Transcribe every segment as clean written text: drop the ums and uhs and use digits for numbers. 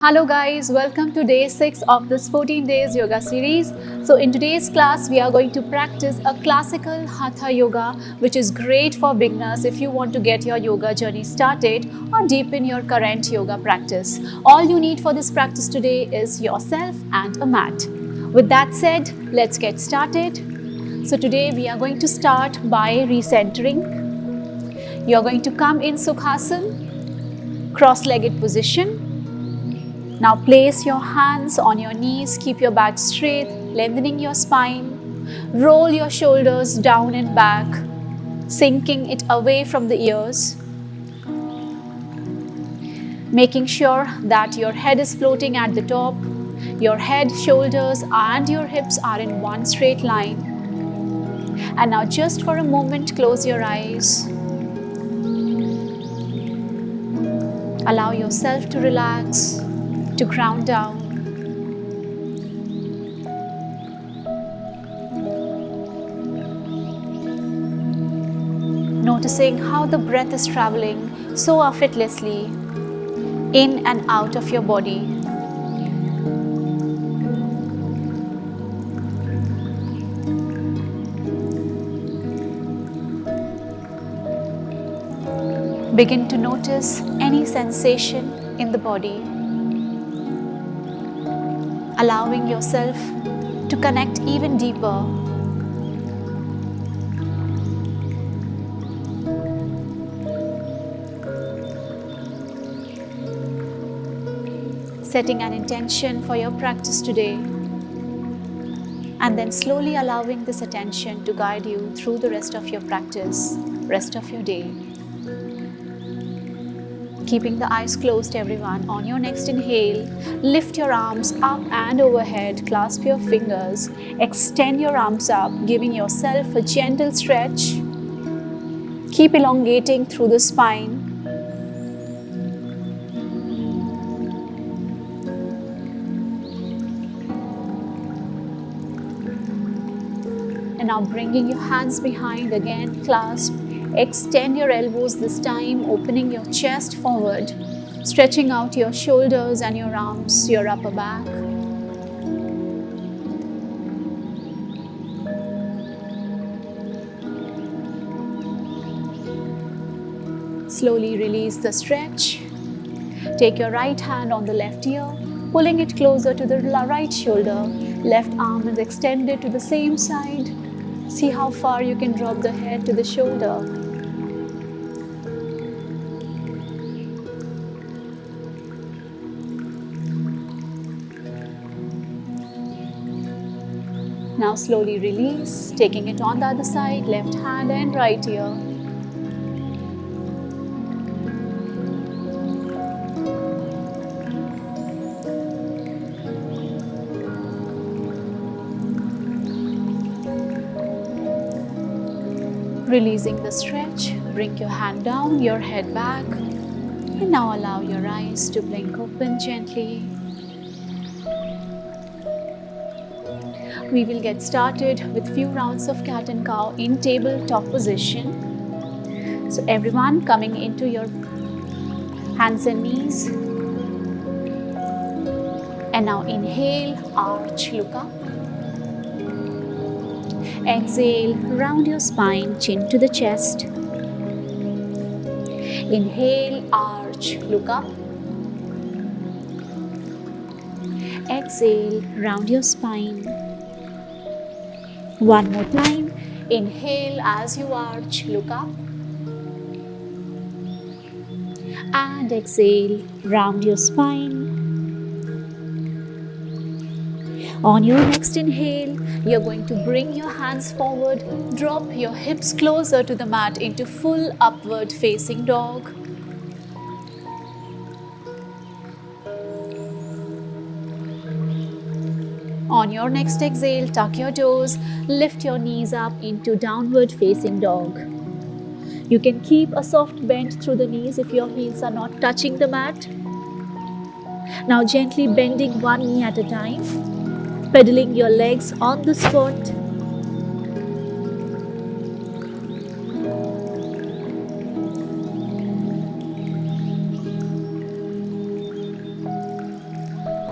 Hello guys, welcome to day 6 of this 14 days yoga series. So in today's class, we are going to practice a classical Hatha yoga, which is great for beginners if you want to get your yoga journey started or deepen your current yoga practice. All you need for this practice today is yourself and a mat. With that said, let's get started. So today we are going to start by recentering. You are going to come in Sukhasana, cross-legged position. Now place your hands on your knees, keep your back straight, lengthening your spine. Roll your shoulders down and back, sinking it away from the ears. Making sure that your head is floating at the top. Your head, shoulders and your hips are in one straight line. And now just for a moment, close your eyes. Allow yourself to relax, to ground down. Noticing how the breath is traveling so effortlessly in and out of your body. Begin to notice any sensation in the body. Allowing yourself to connect even deeper. Setting an intention for your practice today, and then slowly allowing this attention to guide you through the rest of your practice, rest of your day. Keeping the eyes closed, everyone. On your next inhale, lift your arms up and overhead, clasp your fingers, extend your arms up, giving yourself a gentle stretch. Keep elongating through the spine. And now bringing your hands behind again, clasp. Extend your elbows this time, opening your chest forward, stretching out your shoulders and your arms, your upper back. Slowly release the stretch. Take your right hand on the left ear, pulling it closer to the right shoulder. Left arm is extended to the same side. See how far you can drop the head to the shoulder. Now slowly release, taking it on the other side, left hand and right ear. Releasing the stretch, bring your hand down, your head back, and now allow your eyes to blink open gently. We will get started with few rounds of cat and cow in tabletop position. So everyone coming into your hands and knees. And now inhale, arch, look up. Exhale, round your spine, chin to the chest. Inhale, arch, look up. Exhale, round your spine. One more time. Inhale as you arch, look up. And exhale, round your spine. On your next inhale, you're going to bring your hands forward, drop your hips closer to the mat into full upward facing dog. On your next exhale, tuck your toes, lift your knees up into downward facing dog. You can keep a soft bend through the knees if your heels are not touching the mat. Now gently bending one knee at a time, pedaling your legs on the spot.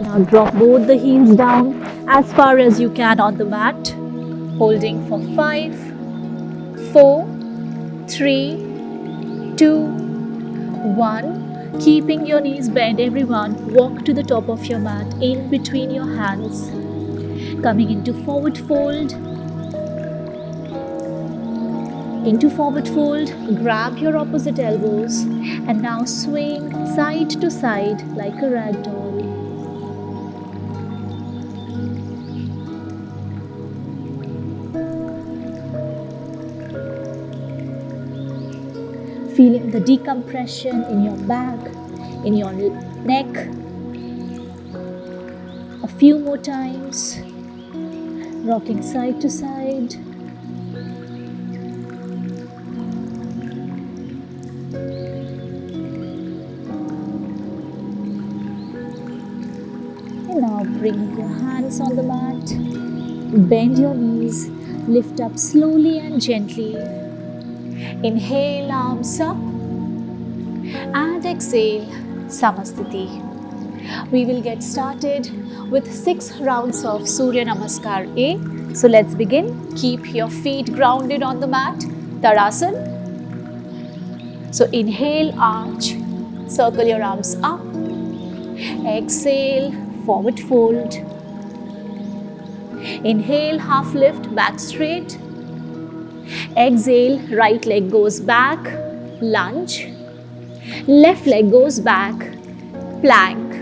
Now drop both the heels down as far as you can on the mat. Holding for 5, 4, 3, 2, 1. Keeping your knees bent, everyone. Walk to the top of your mat, in between your hands. Coming into forward fold. Into forward fold, grab your opposite elbows and now swing side to side like a rag doll. Feeling the decompression in your back, in your neck. A few more times, rocking side to side. Now bring your hands on the mat, bend your knees, lift up slowly and gently. Inhale, arms up, and exhale, Samasthiti. We will get started with 6 rounds of Surya Namaskar A. So let's begin. Keep your feet grounded on the mat, Tadasana. So inhale, arch, circle your arms up, exhale, forward fold. Inhale, half lift, back straight. Exhale, right leg goes back, lunge. Left leg goes back, plank.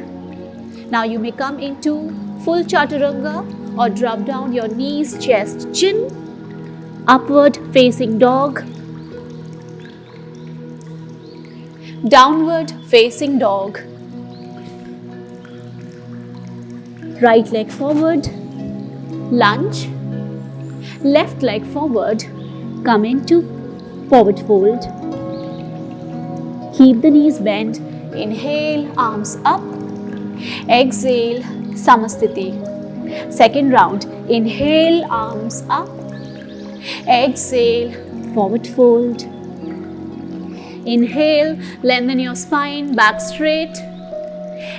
Now you may come into full chaturanga or drop down your knees, chest, chin. Upward facing dog. Downward facing dog. Right leg forward, lunge. Left leg forward, come into forward fold. Keep the knees bent. Inhale, arms up. Exhale, Samasthiti. Second round. Inhale, arms up. Exhale, forward fold. Inhale, lengthen your spine, back straight.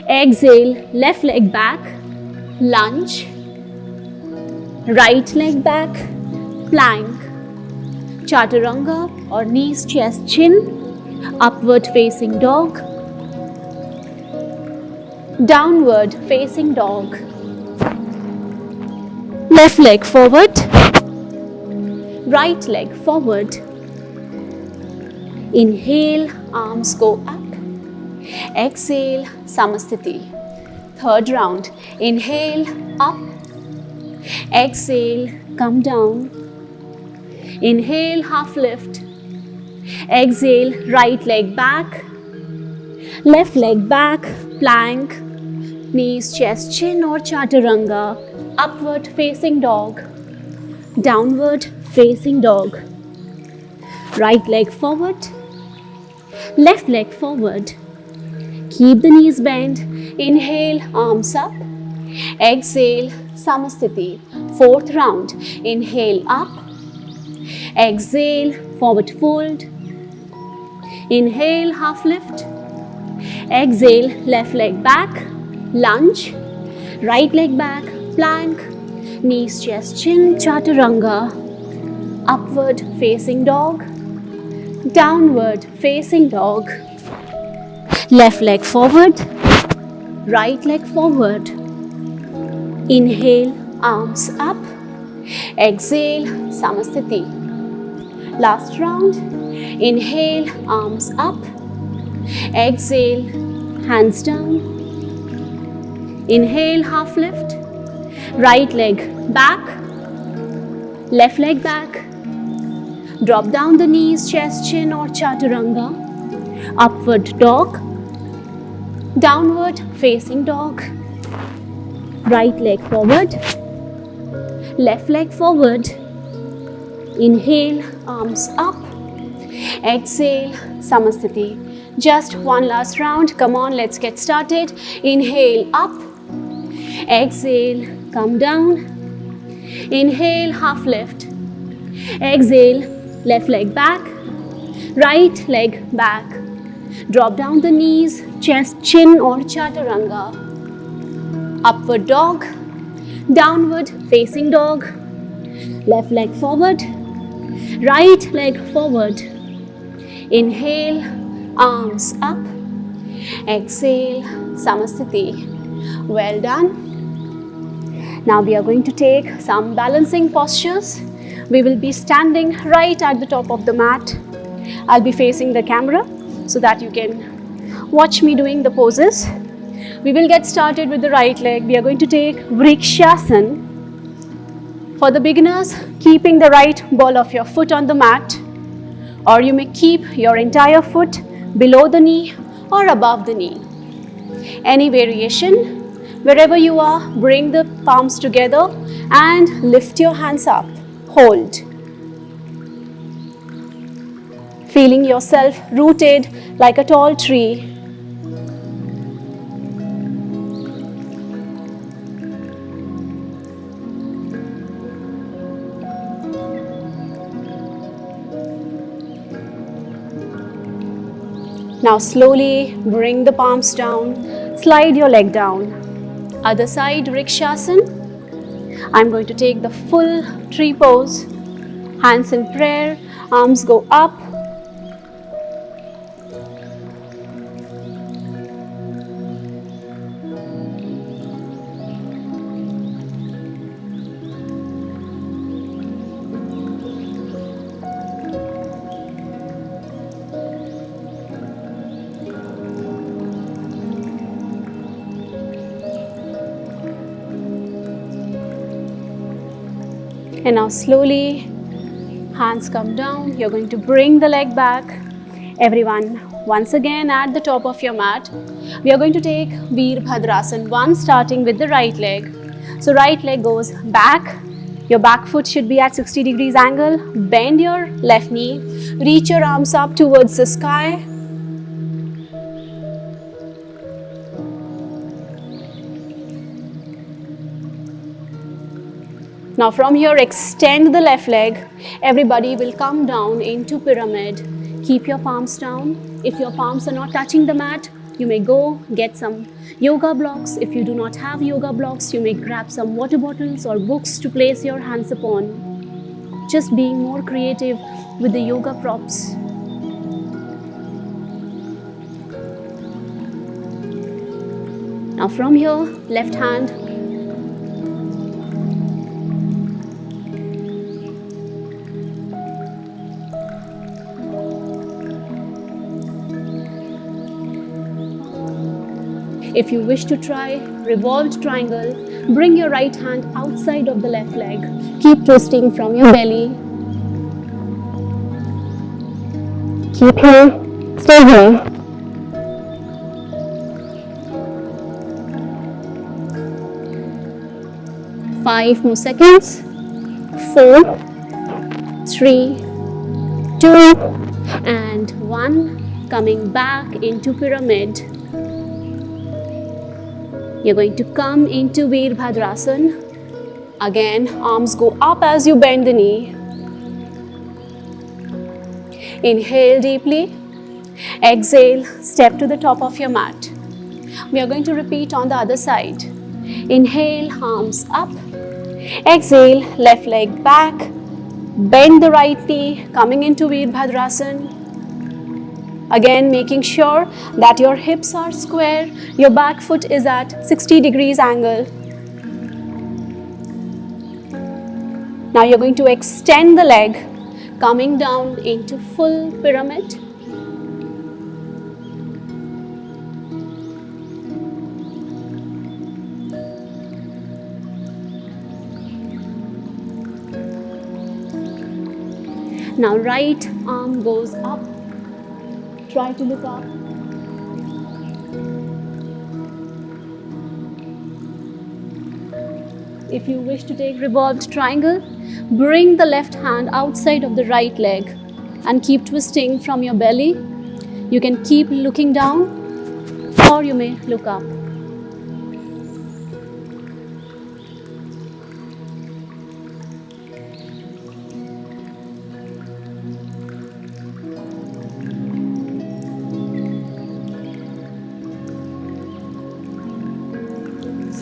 Exhale, left leg back, lunge. Right leg back, plank. Chaturanga or knees, chest, chin. Upward facing dog. Downward facing dog. Left leg forward. Right leg forward. Inhale, arms go up. Exhale, Samasthiti. Third round. Inhale, up. Exhale, come down. Inhale, half lift. Exhale, right leg back. Left leg back, plank. Knees, chest, chin or chaturanga. Upward facing dog. Downward facing dog. Right leg forward. Left leg forward. Keep the knees bent. Inhale, arms up. Exhale, Samasthiti. Fourth round. Inhale, up. Exhale, forward fold. Inhale, half lift. Exhale, left leg back. Lunge. Right leg back. Plank. Knees, chest, chin, chaturanga. Upward facing dog. Downward facing dog. Left leg forward. Right leg forward. Inhale, arms up. Exhale, Samasthiti. Last round. Inhale, arms up. Exhale, hands down. Inhale, half lift. Right leg back. Left leg back. Drop down the knees, chest, chin or chaturanga. Upward dog. Downward facing dog. Right leg forward. Left leg forward. Inhale, arms up. Exhale, Samasthiti. Just one last round. Come on, let's get started. Inhale, up. Exhale, come down. Inhale, half lift. Exhale, left leg back. Right leg back. Drop down the knees, chest, chin or chaturanga. Upward dog, downward facing dog, left leg forward, right leg forward. Inhale, arms up. Exhale, Samasthiti. Well done. Now we are going to take some balancing postures. We will be standing right at the top of the mat. I'll be facing the camera so that you can watch me doing the poses. We will get started with the right leg. We are going to take Vrikshasana. For the beginners, keeping the right ball of your foot on the mat, or you may keep your entire foot below the knee or above the knee. Any variation. Wherever you are, bring the palms together and lift your hands up. Hold. Feeling yourself rooted like a tall tree. Now slowly bring the palms down, slide your leg down. Other side, Vrikshasana. I'm going to take the full tree pose. Hands in prayer, arms go up. And now slowly, hands come down. You're going to bring the leg back. Everyone, once again at the top of your mat, we are going to take Veerbhadrasana 1, starting with the right leg. So right leg goes back. Your back foot should be at 60 degrees angle. Bend your left knee. Reach your arms up towards the sky. Now from here, extend the left leg. Everybody will come down into pyramid. Keep your palms down. If your palms are not touching the mat, you may go get some yoga blocks. If you do not have yoga blocks, you may grab some water bottles or books to place your hands upon. Just being more creative with the yoga props. Now from here, left hand. If you wish to try revolved triangle, bring your right hand outside of the left leg. Keep twisting from your belly. Keep here. Stay here. Five more seconds. 4, 3, 2, and 1. Coming back into pyramid. You're going to come into Veerbhadrasana. Again, arms go up as you bend the knee. Inhale deeply. Exhale, step to the top of your mat. We are going to repeat on the other side. Inhale, arms up. Exhale, left leg back. Bend the right knee, coming into Veerbhadrasana. Again, making sure that your hips are square, your back foot is at 60 degrees angle. Now you're going to extend the leg, coming down into full pyramid. Now right arm goes up. Try to look up. If you wish to take revolved triangle, bring the left hand outside of the right leg and keep twisting from your belly. You can keep looking down or you may look up.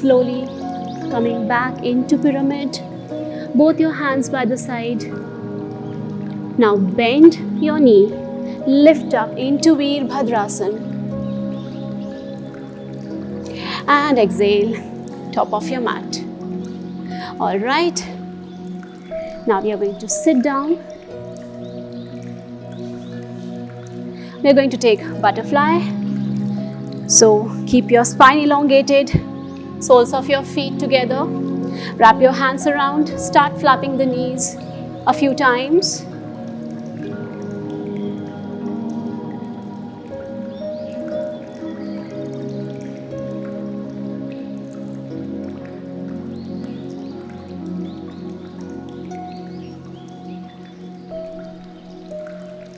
slowly coming back into pyramid. Both your hands by the side. Now bend your knee. Lift up into Veerbhadrasana. And exhale, top of your mat. All right. Now we are going to sit down. We are going to take butterfly. So keep your spine elongated, soles of your feet together. Wrap your hands around. Start flapping the knees a few times.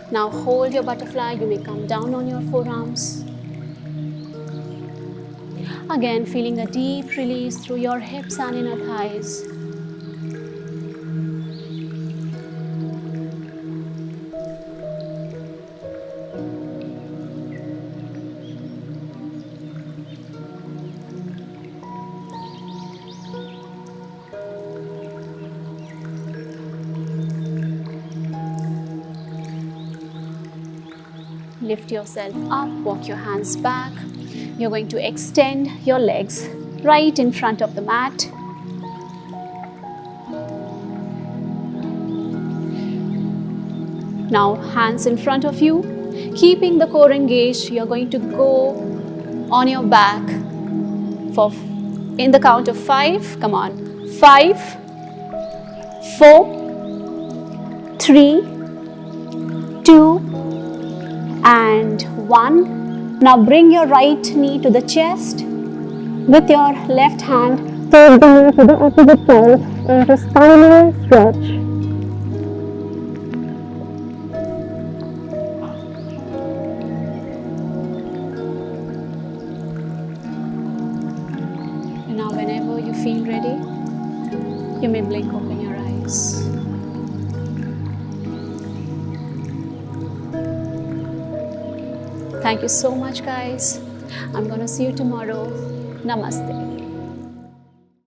Now hold your butterfly. You may come down on your forearms. Again, feeling a deep release through your hips and inner thighs. Lift yourself up, walk your hands back. You're going to extend your legs right in front of the mat. Now hands in front of you. Keeping the core engaged, you're going to go on your back for in the count of 5. Come on. 5, 4, 3, 2, and 1. Now bring your right knee to the chest. With your left hand, take the knee to the opposite side into spinal stretch. And now whenever you feel ready, you may blink open your eyes. Thank you so much, guys. I'm going to see you tomorrow. Namaste.